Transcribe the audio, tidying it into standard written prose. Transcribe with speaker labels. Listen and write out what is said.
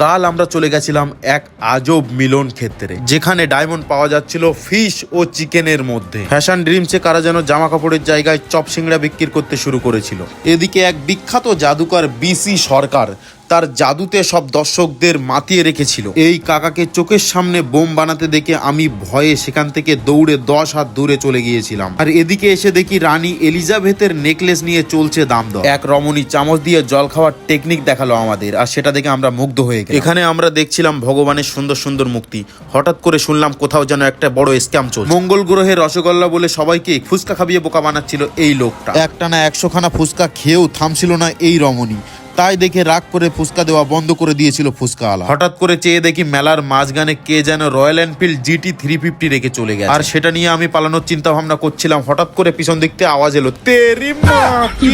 Speaker 1: কাল আমরা চলে গেছিলাম এক আজব মিলন ক্ষেত্রে, যেখানে ডায়মন্ড পাওয়া যাচ্ছিল ফিশ ও চিকেনের মধ্যে। ফ্যাশন ড্রিমসে কারা যেন জামা কাপড়ের জায়গায় চপ সিংড়া বিক্রি করতে শুরু করেছিল। এদিকে এক বিখ্যাত জাদুকর বিসি সরকার তার জাদুতে সব দর্শকদের মাতিয়ে রেখেছিল। এই কাকাকে চোখের সামনে বোম বানাতে দেখে আমি ভয়ে সেখান থেকে দৌড়ে 10 হাত দূরে চলে গিয়েছিলাম। আর এদিকে এসে দেখি রানী এলিজাবেথের নেকলেস নিয়ে চলছে দাম দর। এক রমণী চামচ দিয়ে জল খাওয়ার টেকনিক দেখালো আমাদের, আর সেটা দেখে আমরা মুগ্ধ হয়ে গেলাম। এখানে আমরা দেখছিলাম ভগবানের সুন্দর সুন্দর মূর্তি। হঠাৎ করে শুনলাম কোথাও যেন একটা বড় স্ক্যাম চলছে। মঙ্গল গ্রহের রসগোল্লা বলে সবাইকে ফুচকা খাবিয়ে বোকা বানাচ্ছিল এই লোকটা। একটানা 100 খানা ফুচকা খেয়েও থামছিল না এই রমণী। তাই দেখে রাগ করে ফুচকা দেওয়া বন্ধ করে দিয়েছিল ফুচকাওয়ালা। হঠাৎ করে চেয়ে দেখি মেলার মাঝখানে কে যেন রয়্যাল এনফিল্ড GT 350 রেখে চলে গেছে। আর সেটা নিয়ে আমি পালানোর চিন্তা ভাবনা করছিলাম। হঠাৎ করে পিছন দিক থেকে আওয়াজ এলো, তেরি মা কি।